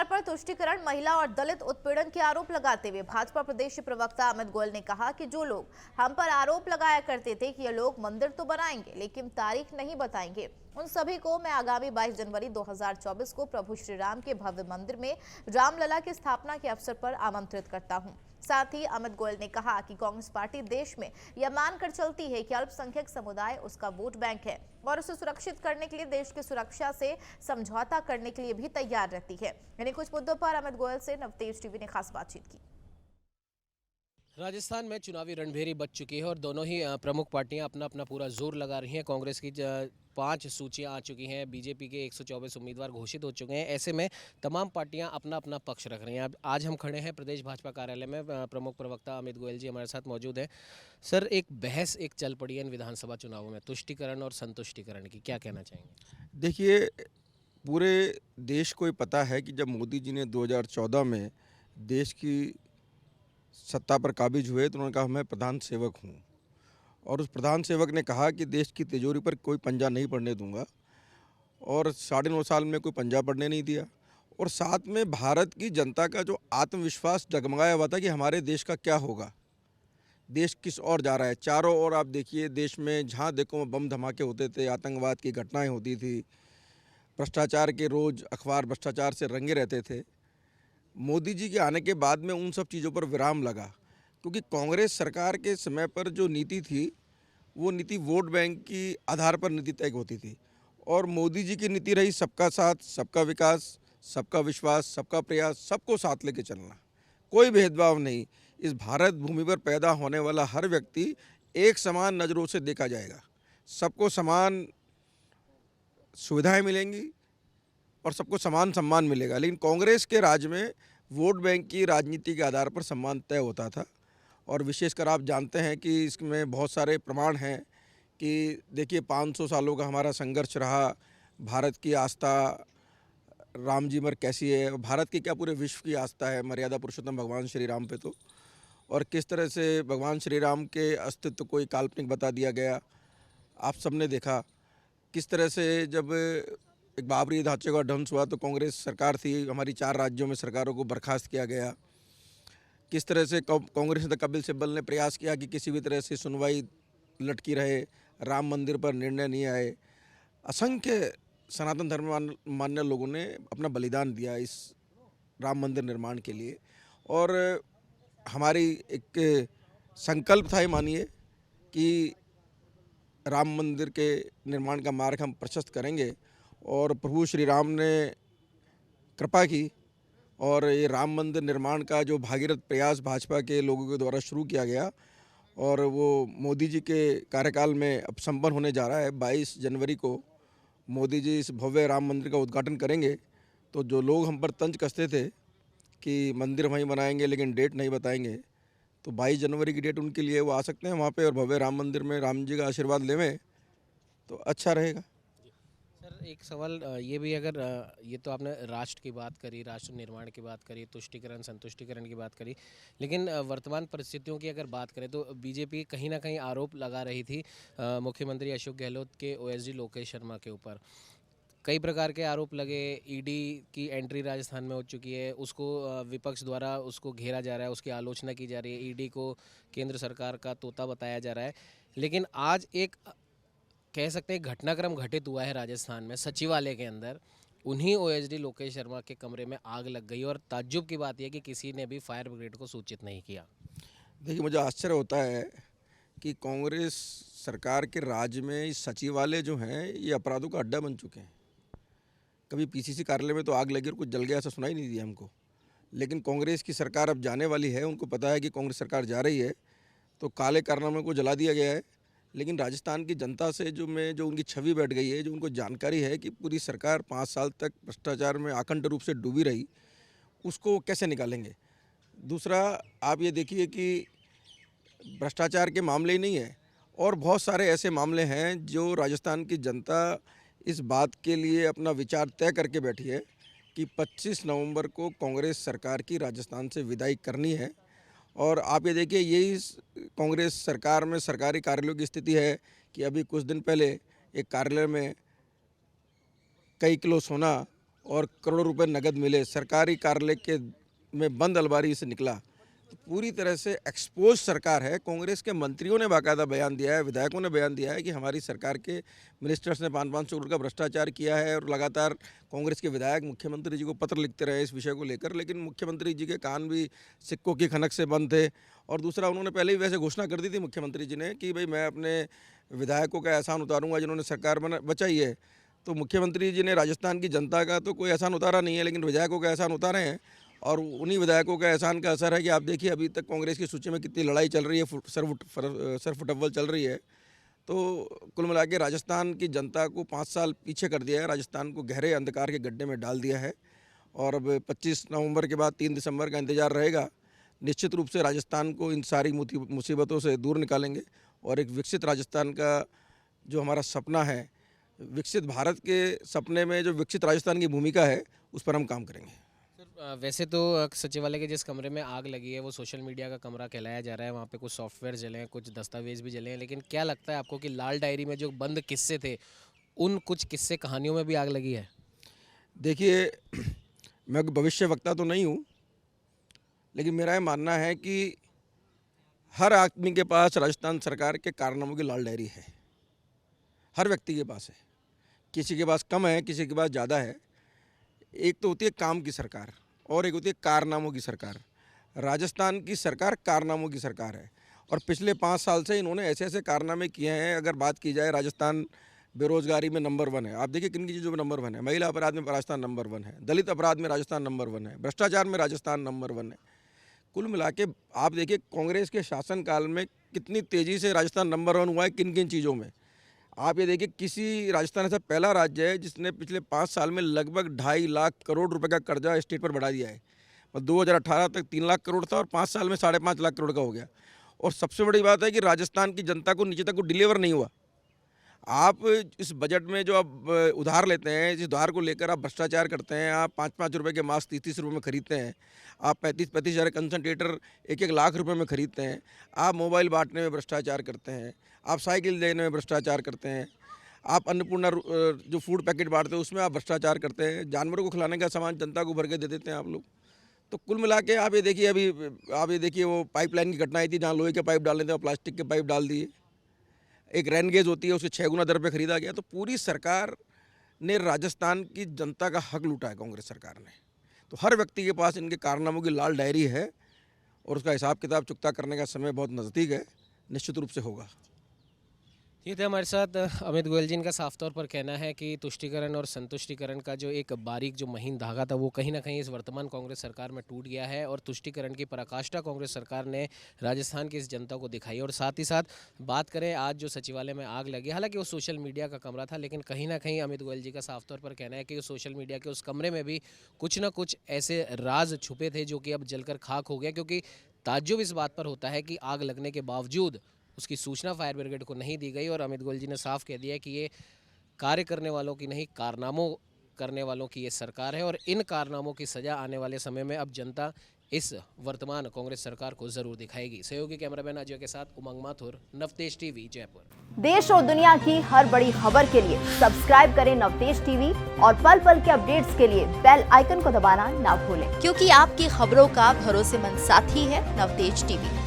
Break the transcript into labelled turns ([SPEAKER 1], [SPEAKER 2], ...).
[SPEAKER 1] सरकार पर तुष्टीकरण, महिला और दलित उत्पीड़न के आरोप लगाते हुए भाजपा प्रदेश प्रवक्ता अमित गोयल ने कहा कि जो लोग हम पर आरोप लगाया करते थे कि ये लोग मंदिर तो बनाएंगे लेकिन तारीख नहीं बताएंगे, उन सभी को मैं आगामी 22 जनवरी 2024 को प्रभु श्री राम के भव्य मंदिर में रामलला की स्थापना के अवसर पर आमंत्रित करता हूं। साथ ही अमित गोयल ने कहा कि कांग्रेस पार्टी देश में यह मानकर चलती है कि अल्पसंख्यक समुदाय उसका वोट बैंक है और उसे सुरक्षित करने के लिए देश की सुरक्षा से समझौता करने के लिए भी तैयार रहती है। यानी कुछ मुद्दों पर अमित गोयल से नवतेज टीवी ने खास बातचीत की।
[SPEAKER 2] राजस्थान में चुनावी रणभेरी बच चुकी है और दोनों ही प्रमुख पार्टियां अपना अपना पूरा जोर लगा रही हैं। कांग्रेस की 5 सूचियां आ चुकी हैं, बीजेपी के 124 उम्मीदवार घोषित हो चुके हैं। ऐसे में तमाम पार्टियां अपना अपना पक्ष रख रही हैं। अब आज हम खड़े हैं प्रदेश भाजपा कार्यालय में, प्रमुख प्रवक्ता अमित गोयल जी हमारे साथ मौजूद हैं। सर, एक बहस चल पड़ी है इन विधानसभा चुनावों में तुष्टीकरण और संतुष्टीकरण की, क्या कहना चाहेंगे?
[SPEAKER 3] देखिए, पूरे देश को ये पता है कि जब मोदी जी ने 2014 में देश की सत्ता पर काबिज हुए तो उन्होंने कहा मैं प्रधान सेवक हूँ, और उस प्रधान सेवक ने कहा कि देश की तिजोरी पर कोई पंजा नहीं पड़ने दूंगा, और 9.5 साल में कोई पंजा पड़ने नहीं दिया। और साथ में भारत की जनता का जो आत्मविश्वास डगमगाया हुआ था कि हमारे देश का क्या होगा, देश किस ओर जा रहा है। चारों ओर आप देखिए, देश में जहाँ देखो बम धमाके होते थे, आतंकवाद की घटनाएं होती थी, भ्रष्टाचार के रोज़ अखबार भ्रष्टाचार से रंगे रहते थे। मोदी जी के आने के बाद में उन सब चीज़ों पर विराम लगा, क्योंकि कांग्रेस सरकार के समय पर जो नीति थी वो नीति वोट बैंक की आधार पर नीति तय होती थी, और मोदी जी की नीति रही सबका साथ, सबका विकास, सबका विश्वास, सबका प्रयास, सबको साथ लेके चलना, कोई भेदभाव नहीं। इस भारत भूमि पर पैदा होने वाला हर व्यक्ति एक समान नज़रों से देखा जाएगा, सबको समान सुविधाएं मिलेंगी और सबको समान सम्मान मिलेगा। लेकिन कांग्रेस के राज में वोट बैंक की राजनीति के आधार पर सम्मान तय होता था, और विशेषकर आप जानते हैं कि इसमें बहुत सारे प्रमाण हैं कि देखिए 500 सालों का हमारा संघर्ष रहा, भारत की आस्था राम जी पर कैसी है, भारत की क्या पूरे विश्व की आस्था है मर्यादा पुरुषोत्तम भगवान श्री राम पे, तो और किस तरह से भगवान श्री राम के अस्तित्व को काल्पनिक बता दिया गया। आप सबने देखा किस तरह से जब एक बाबरी ढांचे का ध्वंस हुआ तो कांग्रेस सरकार थी, हमारी 4 राज्यों में सरकारों को बर्खास्त किया गया। किस तरह से कांग्रेस नेता कपिल सिब्बल ने प्रयास किया कि किसी भी तरह से सुनवाई लटकी रहे, राम मंदिर पर निर्णय नहीं आए। असंख्य सनातन धर्म मान्य लोगों ने अपना बलिदान दिया इस राम मंदिर निर्माण के लिए, और हमारी एक संकल्प था, ये मानिए, कि राम मंदिर के निर्माण का मार्ग हम प्रशस्त करेंगे, और प्रभु श्री राम ने कृपा की, और ये राम मंदिर निर्माण का जो भागीरथ प्रयास भाजपा के लोगों के द्वारा शुरू किया गया और वो मोदी जी के कार्यकाल में अब संपन्न होने जा रहा है। 22 जनवरी को मोदी जी इस भव्य राम मंदिर का उद्घाटन करेंगे। तो जो लोग हम पर तंज कसते थे कि मंदिर वहीं बनाएंगे लेकिन डेट नहीं बताएंगे, तो 22 जनवरी की डेट उनके लिए, वो आ सकते हैं वहाँ पे और भव्य राम मंदिर में राम जी का आशीर्वाद लेवें तो अच्छा रहेगा।
[SPEAKER 2] सर, एक सवाल ये भी, अगर ये तो आपने राष्ट्र की बात करी, राष्ट्र निर्माण की बात करी, तुष्टीकरण संतुष्टीकरण की बात करी, लेकिन वर्तमान परिस्थितियों की अगर बात करें तो बीजेपी कहीं ना कहीं आरोप लगा रही थी मुख्यमंत्री अशोक गहलोत के ओएसडी लोकेश शर्मा के ऊपर। कई प्रकार के आरोप लगे, ईडी की एंट्री राजस्थान में हो चुकी है, उसको विपक्ष द्वारा उसको घेरा जा रहा है, उसकी आलोचना की जा रही है, ईडी को केंद्र सरकार का तोता बताया जा रहा है। लेकिन आज एक कह सकते हैं घटनाक्रम घटित हुआ है राजस्थान में, सचिवालय के अंदर उन्हीं ओएसडी लोकेश शर्मा के कमरे में आग लग गई, और ताज्जुब की बात यह कि किसी ने भी फायर ब्रिगेड को सूचित नहीं किया।
[SPEAKER 3] देखिए, मुझे आश्चर्य होता है कि कांग्रेस सरकार के राज में सचिवालय जो हैं ये अपराधों का अड्डा बन चुके हैं। कभी पीसीसी कार्यालय में तो आग लगी और कुछ जल गया ऐसा सुनाई नहीं दिया हमको, लेकिन कांग्रेस की सरकार अब जाने वाली है, उनको पता है कि कांग्रेस सरकार जा रही है, तो काले कारनामे को जला दिया गया है। लेकिन राजस्थान की जनता से जो उनकी छवि बैठ गई है, जो उनको जानकारी है कि पूरी सरकार 5 साल तक भ्रष्टाचार में अखंड रूप से डूबी रही, उसको कैसे निकालेंगे। दूसरा, आप ये देखिए कि भ्रष्टाचार के मामले ही नहीं है, और बहुत सारे ऐसे मामले हैं जो राजस्थान की जनता इस बात के लिए अपना विचार तय करके बैठी है कि 25 नवंबर को कांग्रेस सरकार की राजस्थान से विदाई करनी है। और आप ये देखिए, यही कांग्रेस सरकार में सरकारी कार्यालयों की स्थिति है कि अभी कुछ दिन पहले एक कार्यालय में कई किलो सोना और करोड़ों रुपए नगद मिले, सरकारी कार्यालय के में बंद अलमारी से निकला, तो पूरी तरह से एक्सपोज सरकार है। कांग्रेस के मंत्रियों ने बाकायदा बयान दिया है, विधायकों ने बयान दिया है कि हमारी सरकार के मिनिस्टर्स ने 500 करोड़ का भ्रष्टाचार किया है, और लगातार कांग्रेस के विधायक मुख्यमंत्री जी को पत्र लिखते रहे इस विषय को लेकर, लेकिन मुख्यमंत्री जी के कान भी सिक्कों की खनक से बंद थे। और दूसरा, उन्होंने पहले ही वैसे घोषणा कर दी थी मुख्यमंत्री जी ने कि भाई मैं अपने विधायकों का एहसान उतारूंगा जिन्होंने सरकार बचाई है। तो मुख्यमंत्री जी ने राजस्थान की जनता का तो कोई एहसान उतारा नहीं है, लेकिन विधायकों का एहसान उतारे हैं, और उन्हीं विधायकों का एहसान का असर है कि आप देखिए अभी तक कांग्रेस की सूची में कितनी लड़ाई चल रही है, सरफुटअव्वल चल रही है। तो कुल मिला के राजस्थान की जनता को 5 साल पीछे कर दिया है, राजस्थान को गहरे अंधकार के गड्ढे में डाल दिया है। और अब 25 नवंबर के बाद 3 दिसंबर का इंतजार रहेगा। निश्चित रूप से राजस्थान को इन सारी मुसीबतों से दूर निकालेंगे, और एक विकसित राजस्थान का जो हमारा सपना है, विकसित भारत के सपने में जो विकसित राजस्थान की भूमिका है, उस पर हम काम करेंगे।
[SPEAKER 2] सर वैसे तो सचिवालय के जिस कमरे में आग लगी है वो सोशल मीडिया का कमरा कहलाया जा रहा है, वहाँ पे कुछ सॉफ्टवेयर जले हैं, कुछ दस्तावेज भी जले हैं, लेकिन क्या लगता है आपको कि लाल डायरी में जो बंद किस्से थे उन कुछ किस्से कहानियों में भी आग लगी है?
[SPEAKER 3] देखिए, मैं भविष्य वक्ता तो नहीं हूँ, लेकिन मेरा ये मानना है कि हर आदमी के पास राजस्थान सरकार के कारनामों की लाल डायरी है, हर व्यक्ति के पास है। किसी के पास कम है, किसी के पास ज़्यादा है। एक तो होती है काम की सरकार, और एक होती है कारनामों की सरकार। राजस्थान की सरकार कारनामों की सरकार है, और पिछले 5 साल से इन्होंने ऐसे ऐसे कारनामे किए हैं। अगर बात की जाए, राजस्थान बेरोजगारी में नंबर 1 है। आप देखिए किन की चीज़ों में नंबर 1 है। महिला अपराध में राजस्थान नंबर 1 है, दलित अपराध में राजस्थान नंबर 1 है, भ्रष्टाचार में राजस्थान नंबर 1 है। कुल मिला के आप देखिए कांग्रेस के शासनकाल में कितनी तेज़ी से राजस्थान नंबर 1 हुआ है किन किन चीज़ों में। आप ये देखिए, किसी राजस्थान ऐसा पहला राज्य है जिसने पिछले 5 साल में लगभग 2.5 लाख करोड़ रुपए का कर्जा स्टेट पर बढ़ा दिया है। 2018 तक 3 लाख करोड़ था, और 5 साल में 5.5 लाख करोड़ का हो गया। और सबसे बड़ी बात है कि राजस्थान की जनता को नीचे तक को डिलीवर नहीं हुआ। आप इस बजट में जो आप उधार लेते हैं, इस उधार को लेकर आप भ्रष्टाचार करते हैं। आप 5-5 रुपये के मास्क 30-30 रुपये में खरीदते हैं। आप 35-35 हज़ार कंसनट्रेटर 1-1 लाख रुपए में खरीदते हैं। आप मोबाइल बांटने में भ्रष्टाचार करते हैं। आप साइकिल देने में भ्रष्टाचार करते हैं। आप अन्नपूर्णा जो फूड पैकेट बांटते हैं उसमें आप भ्रष्टाचार करते हैं। जानवरों को खिलाने का सामान जनता को भर के दे देते हैं आप लोग। तो कुल मिला के आप ये देखिए, आप ये देखिए वो पाइपलाइन की घटना आई थी, जहाँ लोहे के पाइप डालने थे, प्लास्टिक के पाइप डाल दिए। एक रेन गेज होती है, उसे 6 गुना दर पे खरीदा गया। तो पूरी सरकार ने राजस्थान की जनता का हक लूटा है कांग्रेस सरकार ने। तो हर व्यक्ति के पास इनके कारनामों की लाल डायरी है, और उसका हिसाब किताब चुकता करने का समय बहुत नज़दीक है, निश्चित रूप से होगा।
[SPEAKER 2] ये थे हमारे साथ अमित गोयल जी। इनका साफ तौर पर कहना है कि तुष्टीकरण और संतुष्टीकरण का जो एक बारीक जो महीन धागा था वो कहीं ना कहीं इस वर्तमान कांग्रेस सरकार में टूट गया है, और तुष्टीकरण की पराकाष्ठा कांग्रेस सरकार ने राजस्थान की इस जनता को दिखाई। और साथ ही साथ बात करें आज जो सचिवालय में आग लगी, हालांकि वो सोशल मीडिया का कमरा था, लेकिन कहीं ना कहीं अमित गोयल जी का साफ तौर पर कहना है कि सोशल मीडिया के उस कमरे में भी कुछ ना कुछ ऐसे राज छुपे थे जो कि अब जलकर खाक हो गया। क्योंकि ताज्जुब इस बात पर होता है कि आग लगने के बावजूद उसकी सूचना फायर ब्रिगेड को नहीं दी गई, और अमित गोयल जी ने साफ कह दिया कि ये कार्य करने वालों की नहीं, कारनामों करने वालों की ये सरकार है, और इन कारनामों की सजा आने वाले समय में अब जनता इस वर्तमान कांग्रेस सरकार को जरूर दिखाएगी। सहयोगी कैमरामैन अजय के साथ उमंग माथुर, नवतेज टीवी, जयपुर।
[SPEAKER 4] देश और दुनिया की हर बड़ी खबर के लिए सब्सक्राइब करें नवतेज टीवी, और पल पल के अपडेट्स के लिए बेल आइकन को दबाना ना भूलें,
[SPEAKER 1] क्योंकि आपकी खबरों का भरोसेमंद साथी है नवतेज टीवी।